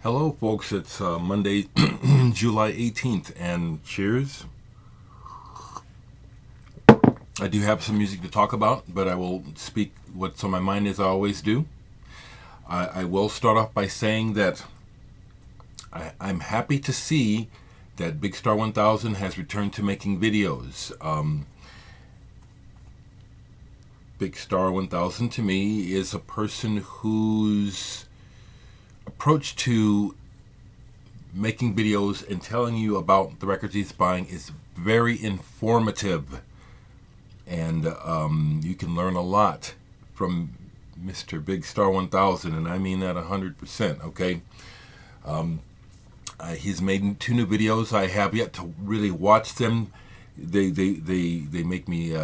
Hello, folks. It's Monday, July 18th, and cheers. I do have some music to talk about, but I will speak what's on my mind as I always do. I will start off by saying that I'm happy to see that Big Star 1000 has returned to making videos. Big Star 1000 to me is a person whose approach to making videos and telling you about the records he's buying is very informative, and you can learn a lot from Mr. Big Star 1000, and I mean that 100%. Okay, he's made 2 new videos. I have yet to really watch them. They make me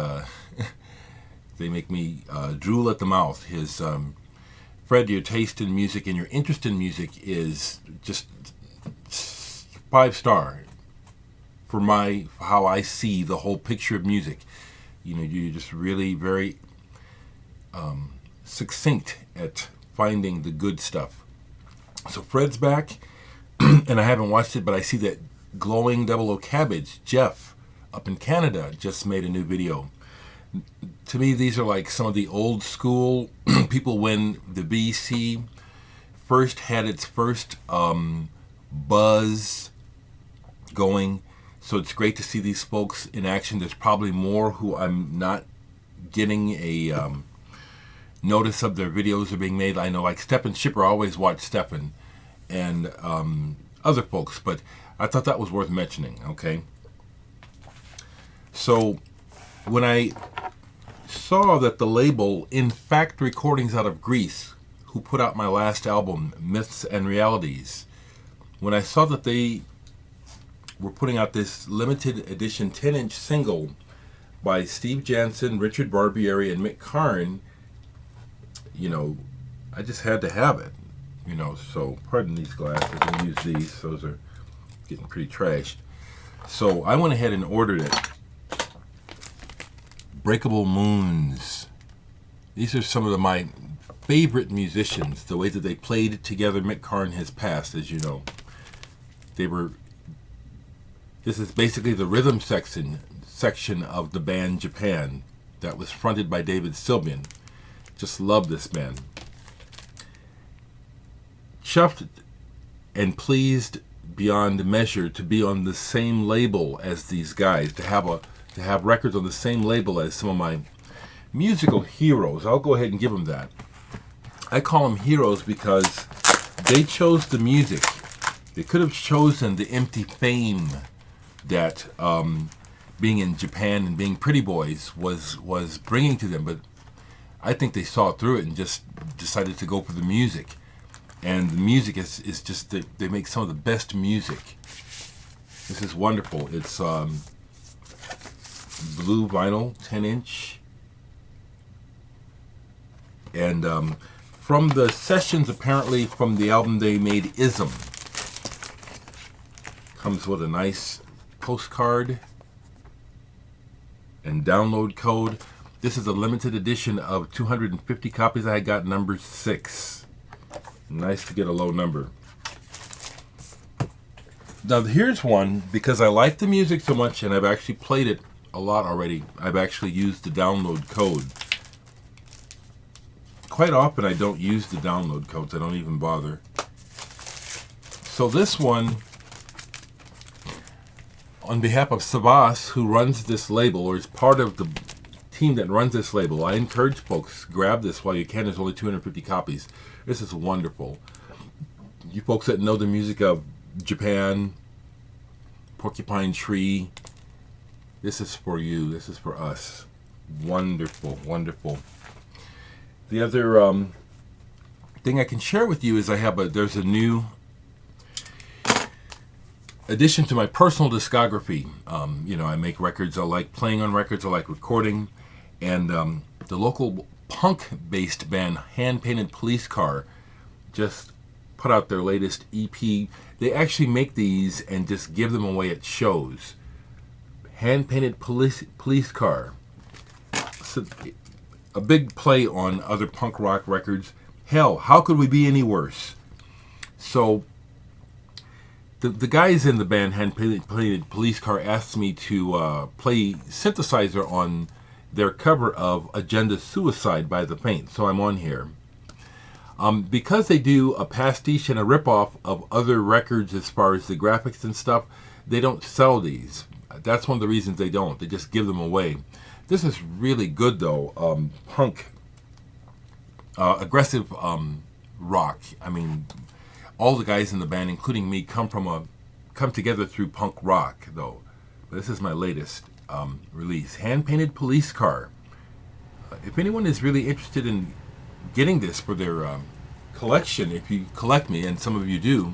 they make me drool at the mouth. His Fred, your taste in music and your interest in music is just 5-star for how I see the whole picture of music. You know, you're just really very succinct at finding the good stuff. So Fred's back, and I haven't watched it, but I see that Glowing Double O Cabbage, Jeff, up in Canada, just made a new video. To me, these are like some of the old school people when the BC first had its first buzz going. So it's great to see these folks in action. There's probably more who I'm not getting a notice of their videos are being made. I know, like Stephen Shipper, I always watch Stephen and other folks, but I thought that was worth mentioning. Okay, so when I saw that the label In Fact Recordings out of Greece, who put out my last album, Myths and Realities, when I saw that they were putting out this limited edition 10-inch single by Steve Jansen, Richard Barbieri, and Mick Karn, you know, I just had to have it. You know, so pardon these glasses. I'll use these. Those are getting pretty trashed. So I went ahead and ordered it. Breakable Moons. These are some of my favorite musicians. The way that they played together. Mick Karn has passed, as you know. This is basically the rhythm section of the band Japan that was fronted by David Sylvian. Just love this man. Chuffed and pleased beyond measure to be on the same label as these guys, to have records on the same label as some of my musical heroes. I'll go ahead and give them that. I call them heroes because they chose the music. They could have chosen the empty fame that being in Japan and being pretty boys was bringing to them, but I think they saw through it and just decided to go for the music. And the music is just, they make some of the best music. This is wonderful. It's blue vinyl, 10-inch. And from the sessions, apparently from the album they made, Ism, comes with a nice postcard and download code. This is a limited edition of 250 copies. I got number 6. Nice to get a low number. Now here's one, because I like the music so much and I've actually played it a lot already. I've actually used the download code. Quite often I don't use the download codes. I don't even bother. So this one, on behalf of Savas, who runs this label, or is part of the team that runs this label, I encourage folks, grab this while you can. There's only 250 copies. This is wonderful. You folks that know the music of Japan, Porcupine Tree, this is for you. This is for us. Wonderful, wonderful. The other thing I can share with you is there's a new addition to my personal discography. You know, I make records. I like playing on records. I like recording. And the local punk-based band Hand Painted Police Car just put out their latest EP. They actually make these and just give them away at shows. Hand Painted Police Car. So, a big play on other punk rock records. Hell, how could we be any worse? So The guys in the band Hand Painted Police Car asked me to play synthesizer on their cover of Agenda Suicide by The Paint, so I'm on here. Because they do a pastiche and a ripoff of other records as far as the graphics and stuff, they don't sell these. That's one of the reasons they don't. They just give them away. This is really good though. Punk, aggressive rock. I mean, all the guys in the band, including me, come together through punk rock though. But this is my latest release, Hand Painted Police Car. If anyone is really interested in getting this for their collection, if you collect me, and some of you do,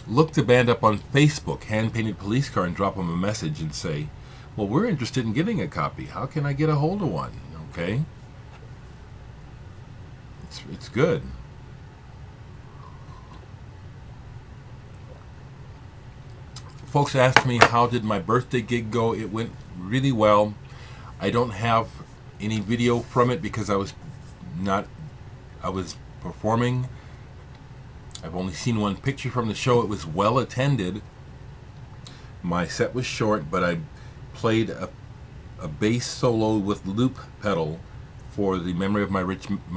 look the band up on Facebook, Hand Painted Police Car, and drop them a message and say, well, we're interested in getting a copy. How can I get a hold of one? Okay? It's good. Folks asked me, how did my birthday gig go? It went really well. I don't have any video from it because I was performing. I've only seen one picture from the show. It was well attended. My set was short, but I played a bass solo with loop pedal for the memory of my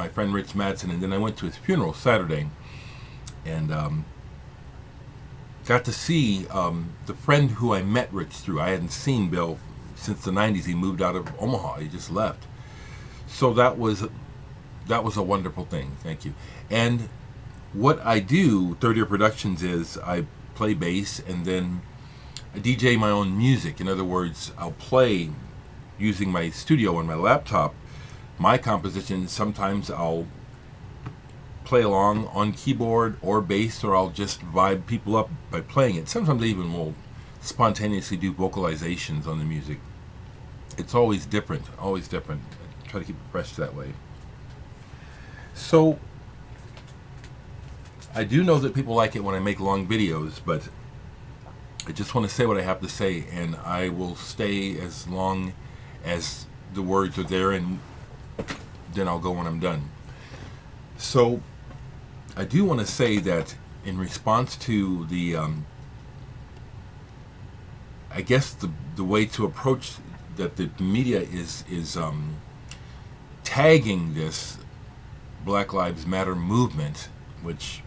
friend Rich Madsen, and then I went to his funeral Saturday, and got to see the friend who I met Rich through. I hadn't seen Bill since the 90s. He moved out of Omaha. He just left. So that was a wonderful thing. Thank you. And what I do, Third Year Productions, is I play bass and then I DJ my own music. In other words, I'll play using my studio and my laptop my compositions. Sometimes I'll play along on keyboard or bass, or I'll just vibe people up by playing it. Sometimes I even will spontaneously do vocalizations on the music. It's always different, always different. I try to keep it fresh that way. So I do know that people like it when I make long videos, but I just want to say what I have to say, and I will stay as long as the words are there, and then I'll go when I'm done. So I do want to say that in response to the I guess the way to approach that the media is tagging this Black Lives Matter movement, which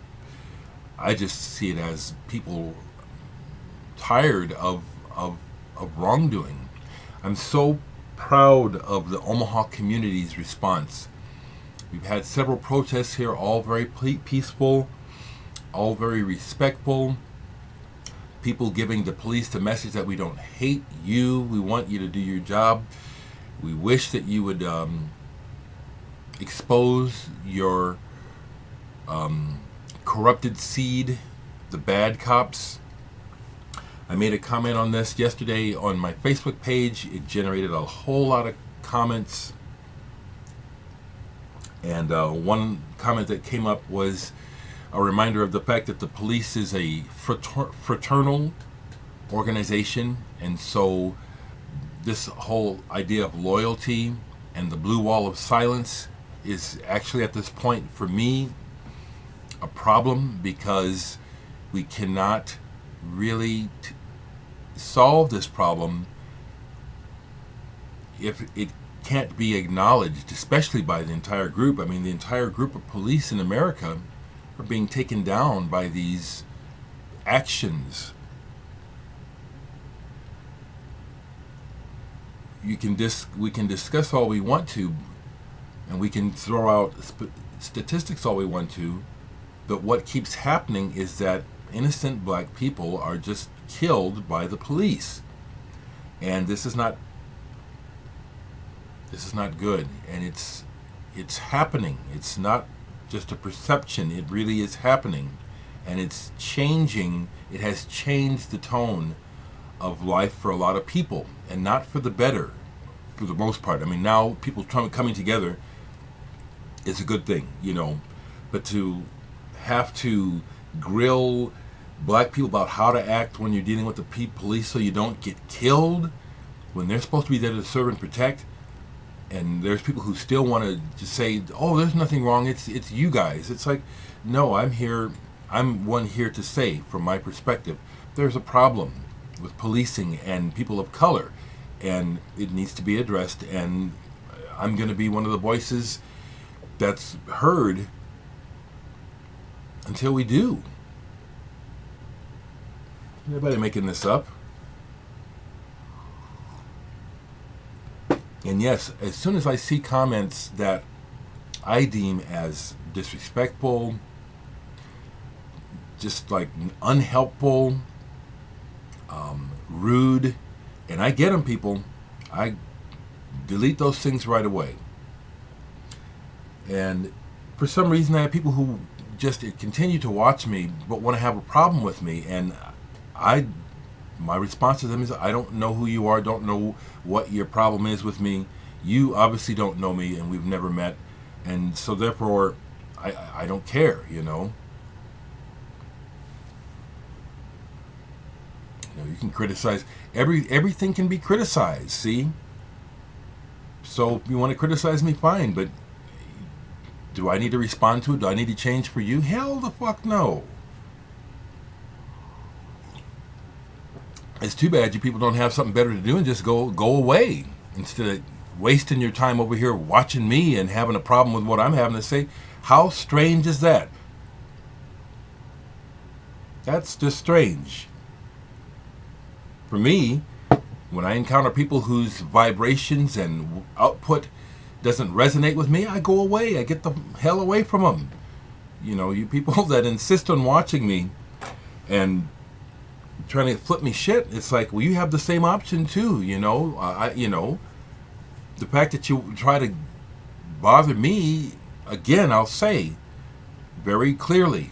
I just see it as people tired of wrongdoing. I'm so proud of the Omaha community's response. We've had several protests here, all very peaceful, all very respectful. People giving the police the message that we don't hate you, we want you to do your job. We wish that you would expose your corrupted seed, the bad cops. I made a comment on this yesterday on my Facebook page. It generated a whole lot of comments. And one comment that came up was a reminder of the fact that the police is a fraternal organization, and so this whole idea of loyalty and the blue wall of silence is actually at this point for me a problem, because we cannot really solve this problem if it can't be acknowledged, especially by the entire group. I mean, the entire group of police in America are being taken down by these actions. We can discuss all we want to, and we can throw out statistics all we want to, but what keeps happening is that innocent black people are just killed by the police, and this is not good, and it's happening. It's not just a perception, it really is happening, and it's changing. It has changed the tone of life for a lot of people, and not for the better for the most part. I mean, now people coming together is a good thing, but to have to grill black people about how to act when you're dealing with the police so you don't get killed when they're supposed to be there to serve and protect, And there's people who still want to just say, "Oh, there's nothing wrong. It's you guys." It's like, no, I'm here. I'm one here to say, from my perspective, there's a problem with policing and people of color, and it needs to be addressed. And I'm going to be one of the voices that's heard until we do. Anybody making this up? And yes, as soon as I see comments that I deem as disrespectful, just like unhelpful, rude, and I get them, people, I delete those things right away. And for some reason, I have people who just continue to watch me but want to have a problem with me, and my response to them is, I don't know who you are, don't know what your problem is with me. You obviously don't know me, and we've never met, and so therefore I don't care, you know. You can criticize everything can be criticized, see? So if you want to criticize me, fine, but do I need to respond to it? Do I need to change for you? Hell the fuck no. It's too bad you people don't have something better to do and just go away instead of wasting your time over here watching me and having a problem with what I'm having to say. How strange is that? That's just strange. For me, when I encounter people whose vibrations and output doesn't resonate with me, I go away. I get the hell away from them. You know, you people that insist on watching me and trying to flip me shit, it's like, well, you have the same option too, you know. You know, the fact that you try to bother me, again, I'll say very clearly,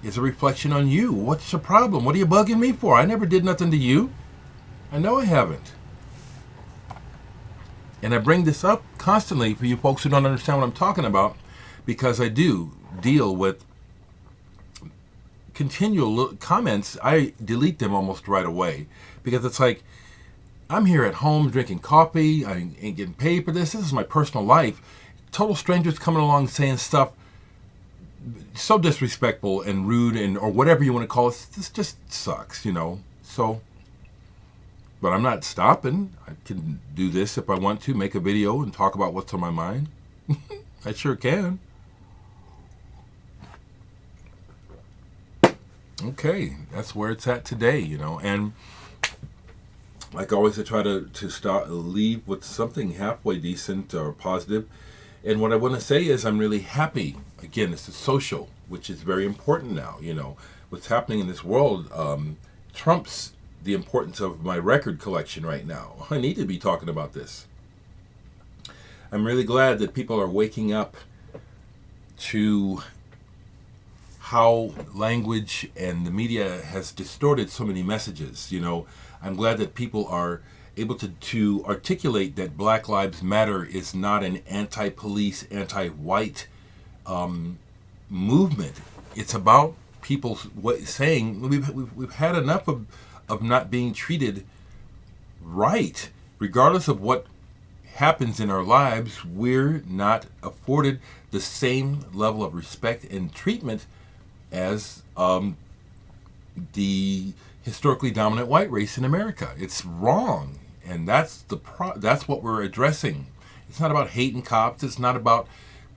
is a reflection on you. What's the problem? What are you bugging me for? I never did nothing to you. I know I haven't. And I bring this up constantly for you folks who don't understand what I'm talking about, because I do deal with continual comments. I delete them almost right away, because it's like, I'm here at home drinking coffee. I ain't getting paid for this. This is my personal life. Total strangers coming along saying stuff so disrespectful and rude, and or whatever you want to call it. This just sucks, you know. So, but I'm not stopping. I can do this if I want to, make a video and talk about what's on my mind. I sure can. Okay, that's where it's at today, you know. And like always, I try to leave with something halfway decent or positive. And what I want to say is I'm really happy. Again, this is social, which is very important now. You know, what's happening in this world trumps the importance of my record collection right now. I need to be talking about this. I'm really glad that people are waking up to how language and the media has distorted so many messages. You know, I'm glad that people are able to articulate that Black Lives Matter is not an anti-police, anti-white movement. It's about people saying we've had enough of not being treated right. Regardless of what happens in our lives, we're not afforded the same level of respect and treatment as the historically dominant white race in America. It's wrong, and that's what we're addressing. It's not about hating cops. It's not about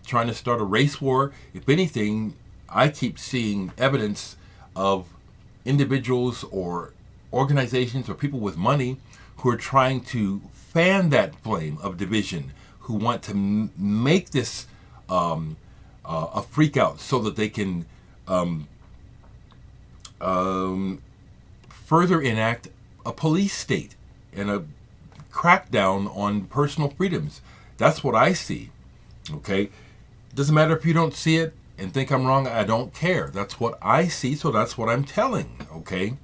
trying to start a race war. If anything, I keep seeing evidence of individuals or organizations or people with money who are trying to fan that flame of division, who want to make this a freak out so that they can further enact a police state and a crackdown on personal freedoms. That's what I see. Okay? Doesn't matter if you don't see it and think I'm wrong. I don't care. That's what I see, so that's what I'm telling. Okay?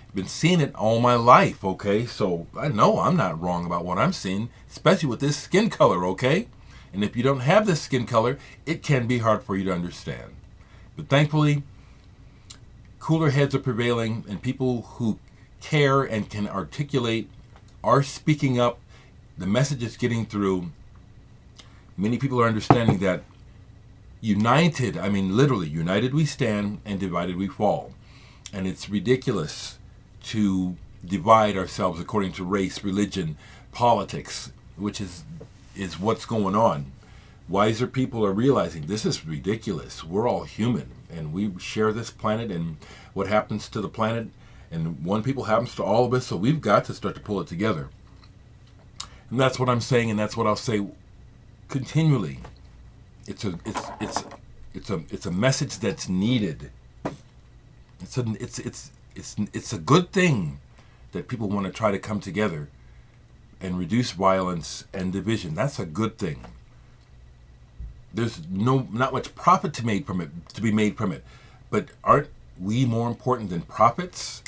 I've been seeing it all my life. Okay? So I know I'm not wrong about what I'm seeing, especially with this skin color. Okay? And if you don't have this skin color, it can be hard for you to understand. But thankfully, cooler heads are prevailing, and people who care and can articulate are speaking up. The message is getting through, Many people are understanding that united, I mean literally, united we stand and divided we fall. And it's ridiculous to divide ourselves according to race, religion, politics, which is what's going on. Wiser people are realizing this is ridiculous. We're all human and we share this planet, and what happens to the planet and one people happens to all of us, so we've got to start to pull it together. And that's what I'm saying, and that's what I'll say continually. It's a message that's needed. It's a good thing that people want to try to come together and reduce violence and division. That's a good thing. There's not much profit to be made from it. But aren't we more important than profits?